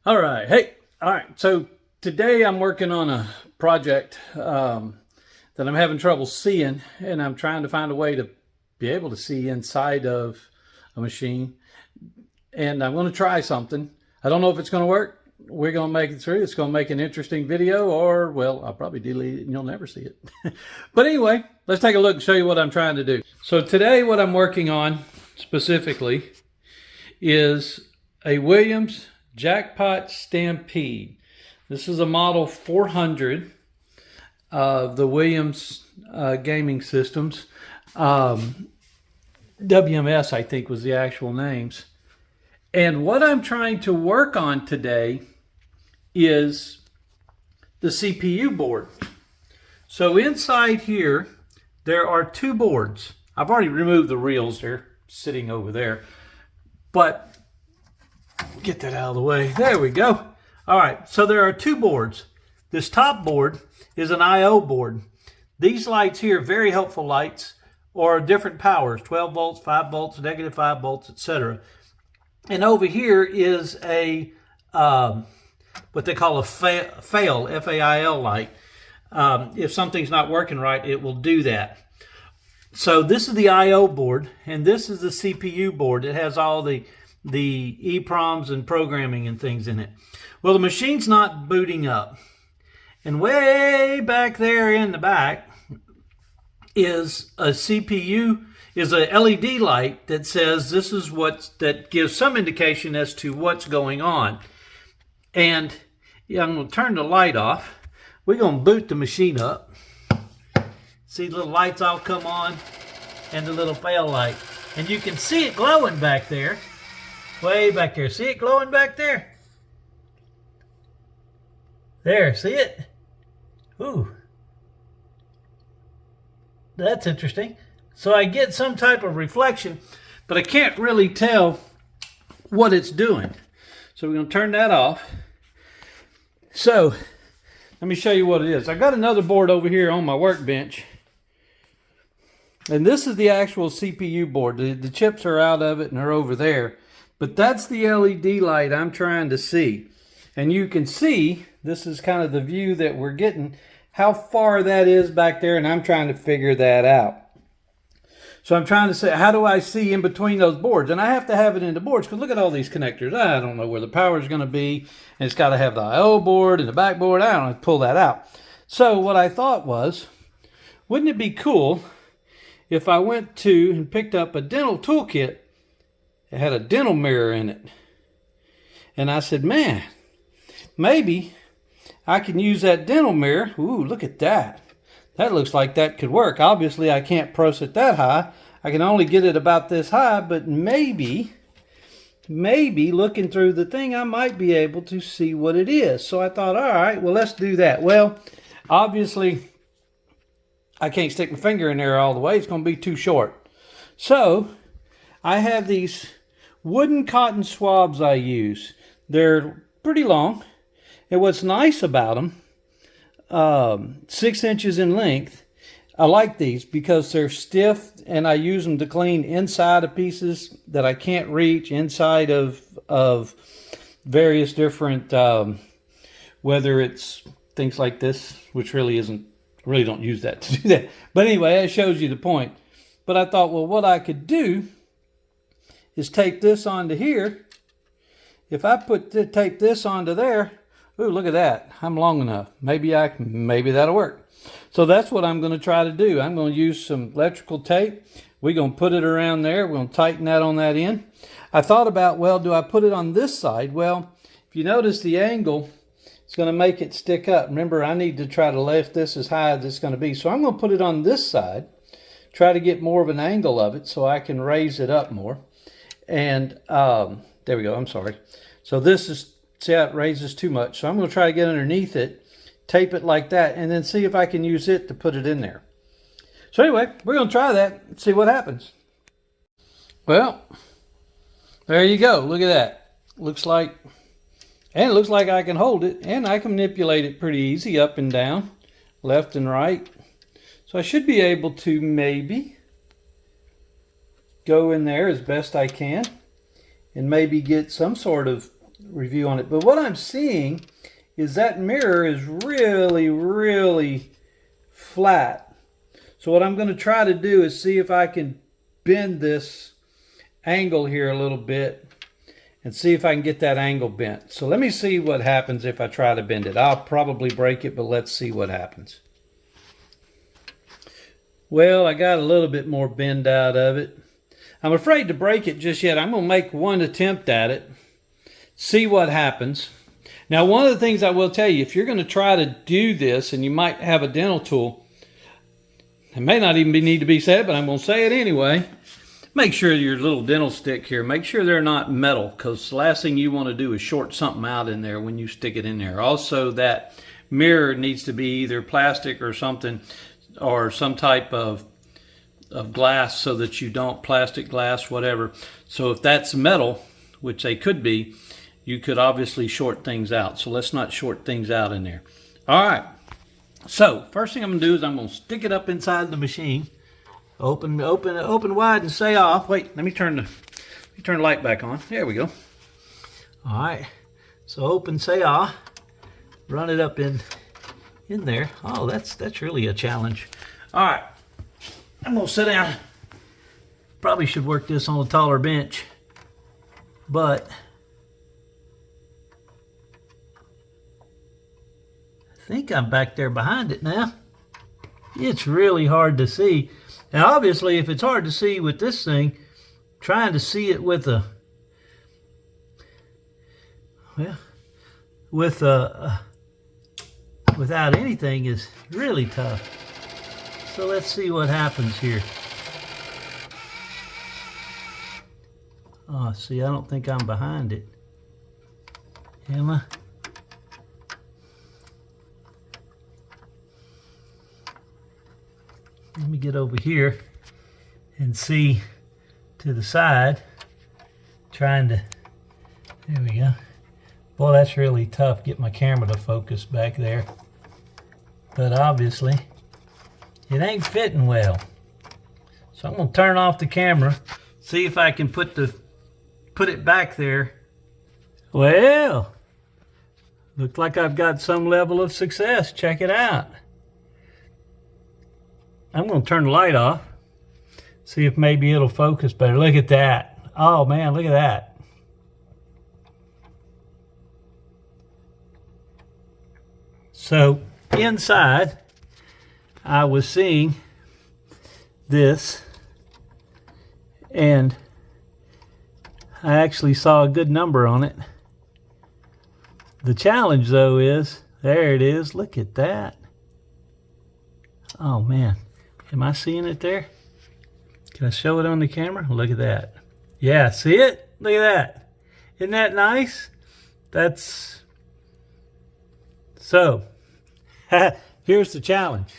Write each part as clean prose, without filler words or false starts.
All right. Hey, all right. So today I'm working on a project that I'm having trouble seeing, and I'm trying to find a way to be able to see inside of a machine. And I'm going to try something. I don't know if it's going to work. We're going to make it through. It's going to make an interesting video, or, well, I'll probably delete it and you'll never see it. But anyway, let's take a look and show you what I'm trying to do. So today what I'm working on specifically is a Williams Jackpot Stampede. This is a model 400 of the Williams gaming systems. WMS, I think, was the actual names. And what I'm trying to work on today is the CPU board. So inside here, there are two boards. I've already removed the reels. They're sitting over there. But get that out of the way. There we go. All right, so there are two boards. This top board is an I/O board. These lights here, very helpful lights, are different powers, 12 volts, 5 volts, negative 5 volts, etc. And over here is a what they call a fail, F-A-I-L light. If something's not working right, it will do that. So this is the I/O board, and this is the CPU board. It has all the EEPROMs and programming and things in it. Well, the machine's not booting up. And way back there in the back is a CPU, is a LED light that says this is that gives some indication as to what's going on. And yeah, I'm going to turn the light off. We're going to boot the machine up. See the little lights all come on and the little fail light. And you can see it glowing back there. Way back there. See it glowing back there? There, see it? Ooh. That's interesting. So I get some type of reflection, but I can't really tell what it's doing. So we're going to turn that off. So let me show you what it is. I got another board over here on my workbench. And this is the actual CPU board. The chips are out of it and they're over there. But that's the LED light I'm trying to see. And you can see, this is kind of the view that we're getting, how far that is back there, and I'm trying to figure that out. So I'm trying to say, how do I see in between those boards? And I have to have it in the boards, because look at all these connectors. I don't know where the power is going to be, and it's got to have the I/O board and the back board. I don't know how to pull that out. So what I thought was, wouldn't it be cool if I went to and picked up a dental toolkit? It had a dental mirror in it. And I said, man, maybe I can use that dental mirror. Ooh, look at that. That looks like that could work. Obviously, I can't press it that high. I can only get it about this high, but maybe looking through the thing, I might be able to see what it is. So I thought, all right, well, let's do that. Well, obviously, I can't stick my finger in there all the way. It's going to be too short. So I have these wooden cotton swabs I use. They're pretty long. And what's nice about them, 6 inches in length, I like these because they're stiff and I use them to clean inside of pieces that I can't reach, inside of various different, whether it's things like this, which really isn't, really don't use that to do that. But anyway, that shows you the point. But I thought, well, what I could do is tape this onto here. If I tape this onto there, ooh, look at that. I'm long enough. Maybe that'll work. So that's what I'm going to try to do. I'm going to use some electrical tape. We're going to put it around there. We're going to tighten that on that end. I thought about, well, do I put it on this side? Well, if you notice the angle, it's going to make it stick up. Remember, I need to try to lift this as high as it's going to be. So I'm going to put it on this side, try to get more of an angle of it so I can raise it up more. And there we go. I'm sorry. So this is, see how it raises too much. So I'm going to try to get underneath it, tape it like that, and then see if I can use it to put it in there. So anyway, we're going to try that and see what happens. Well, there you go. Look at that. Looks like, and it looks like I can hold it, and I can manipulate it pretty easy up and down, left and right. So I should be able to maybe go in there as best I can and maybe get some sort of review on it. But what I'm seeing is that mirror is really, really flat. So what I'm going to try to do is see if I can bend this angle here a little bit and see if I can get that angle bent. So let me see what happens if I try to bend it. I'll probably break it, but let's see what happens. Well, I got a little bit more bend out of it. I'm afraid to break it just yet. I'm going to make one attempt at it, see what happens. Now, one of the things I will tell you, if you're going to try to do this and you might have a dental tool, it may not even need to be said, but I'm going to say it anyway. Make sure your little dental stick here, make sure they're not metal, because the last thing you want to do is short something out in there when you stick it in there. Also, that mirror needs to be either plastic or something, or some type of glass, so that you don't, plastic, glass, whatever. So if that's metal, which they could be, you could obviously short things out. So let's not short things out in there. All right. So first thing I'm going to do is I'm going to stick it up inside the machine. Open wide and say off. Wait, let me turn the light back on. There we go. All right. So open, say off. Run it up in there. Oh, that's really a challenge. All right. I'm going to sit down. Probably should work this on a taller bench, but I think I'm back there behind it now. It's really hard to see. Now, obviously, if it's hard to see with this thing, trying to see it with a, well, without anything is really tough. So let's see what happens here. Oh, see, I don't think I'm behind it. Am I? Let me get over here and see to the side. Trying to, there we go. Boy, that's really tough. Get my camera to focus back there. But obviously, it ain't fitting well. So I'm going to turn off the camera, see if I can put it back there. Well, looks like I've got some level of success. Check it out. I'm going to turn the light off, see if maybe it'll focus better. Look at that. Oh man, look at that. So inside, I was seeing this, and I actually saw a good number on it. The challenge though is, there it is, look at that. Oh man, am I seeing it there? Can I show it on the camera? Look at that. Yeah, see it? Look at that. Isn't that nice? That's, so, here's the challenge.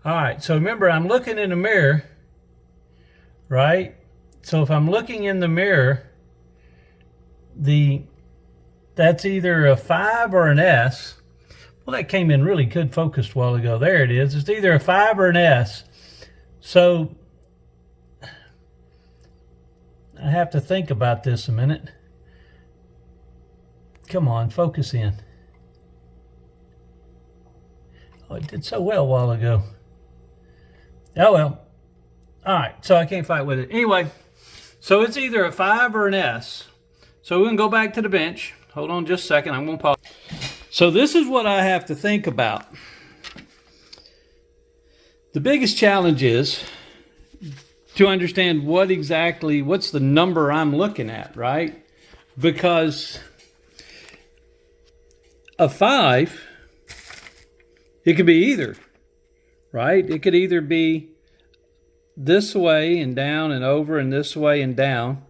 All right, so remember, I'm looking in the mirror, right? So if I'm looking in the mirror, that's either a 5 or an S. Well, that came in really good focused a while ago. There it is. It's either a 5 or an S. So I have to think about this a minute. Come on, focus in. Oh, it did so well a while ago. Oh, well. All right, so I can't fight with it. Anyway, so it's either a 5 or an S. So we're going to go back to the bench. Hold on just a second. I'm going to pause. So this is what I have to think about. The biggest challenge is to understand what's the number I'm looking at, right? Because a 5, it could be either, right? It could either be this way and down and over and this way and down,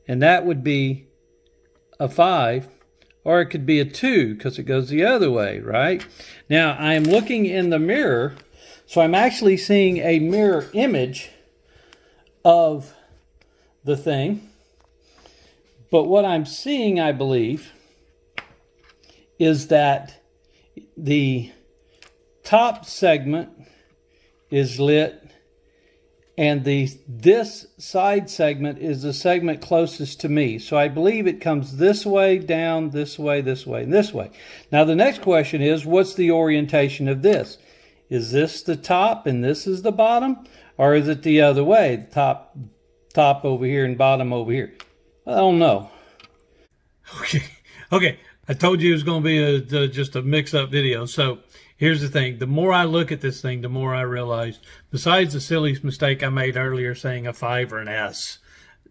and that would be a 5, or it could be a 2 because it goes the other way, right? Now, I am looking in the mirror, so I'm actually seeing a mirror image of the thing. But what I'm seeing, I believe, is that the top segment is lit and this side segment is the segment closest to me. So I believe it comes this way, down, this way, this way, and this way. Now the next question is, what's the orientation of this? Is this the top and this is the bottom? Or is it the other way? Top over here and bottom over here? I don't know. Okay. I told you it was going to be just a mix-up video. So here's the thing. The more I look at this thing, the more I realize, besides the silly mistake I made earlier saying a 5 or an S.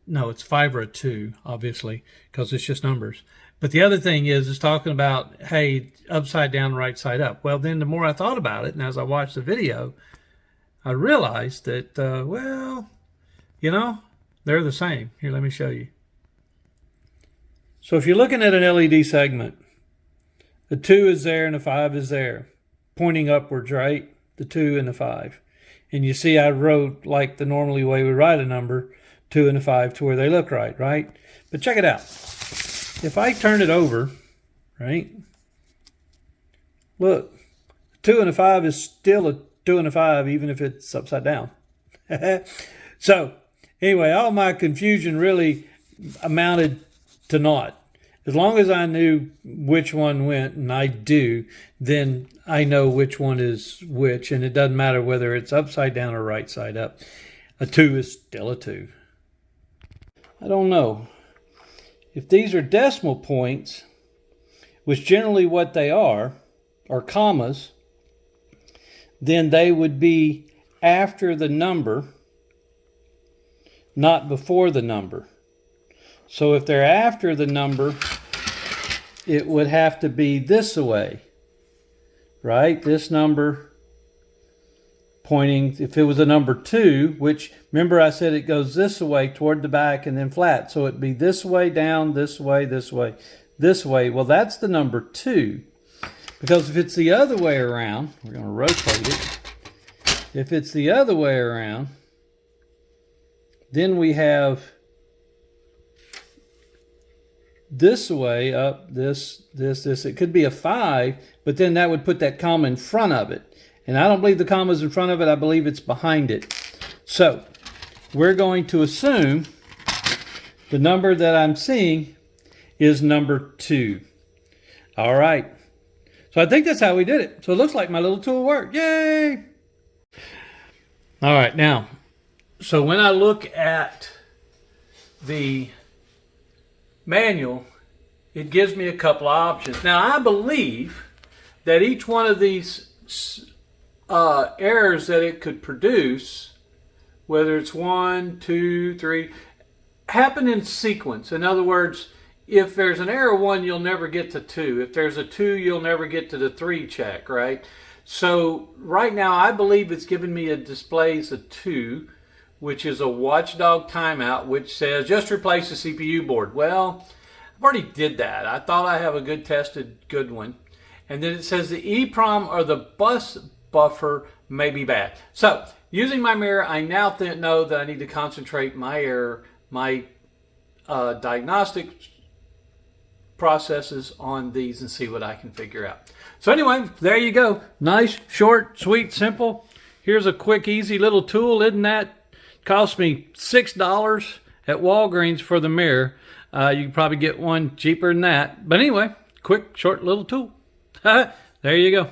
No, it's 5 or a 2, obviously, because it's just numbers. But the other thing is, it's talking about, hey, upside down, right side up. Well, then the more I thought about it, and as I watched the video, I realized that, well, you know, they're the same. Here, let me show you. So if you're looking at an LED segment, the 2 is there and the 5 is there, pointing upwards, right? The 2 and the 5. And you see I wrote like the normally way we write a number, 2 and the 5, to where they look right? But check it out. If I turn it over, right? Look, 2 and a 5 is still a 2 and a 5, even if it's upside down. So anyway, all my confusion really amounted to naught. As long as I knew which one went, and I do, then I know which one is which, and it doesn't matter whether it's upside down or right side up. A 2 is still a 2. I don't know. If these are decimal points, which generally what they are, or commas, then they would be after the number, not before the number. So if they're after the number, it would have to be this way, right? This number pointing, if it was a number 2, which, remember I said it goes this way toward the back and then flat. So it'd be this way, down, this way, this way, this way. Well, that's the number 2. Because if it's the other way around, we're going to rotate it. If it's the other way around, then we have this way up, this. It could be a 5, but then that would put that comma in front of it. And I don't believe the comma is in front of it. I believe it's behind it. So we're going to assume the number that I'm seeing is number 2. All right. So I think that's how we did it. So it looks like my little tool worked. Yay! All right, now, so when I look at the manual, it gives me a couple of options. Now, I believe that each one of these errors that it could produce, whether it's 1, 2, 3, happen in sequence. In other words, if there's an error 1, you'll never get to 2. If there's a 2, you'll never get to the 3 check, right? So right now, I believe it's giving me a displays a 2, which is a watchdog timeout, which says just replace the CPU board. Well, I've already did that. I thought I have a good tested good one. And then it says the EEPROM or the bus buffer may be bad. So using my mirror, I now know that I need to concentrate my error, my diagnostic processes on these and see what I can figure out. So anyway, there you go. Nice, short, sweet, simple. Here's a quick, easy little tool. Isn't that? Cost me $6 at Walgreens for the mirror. You can probably get one cheaper than that. But anyway, quick, short little tool. There you go.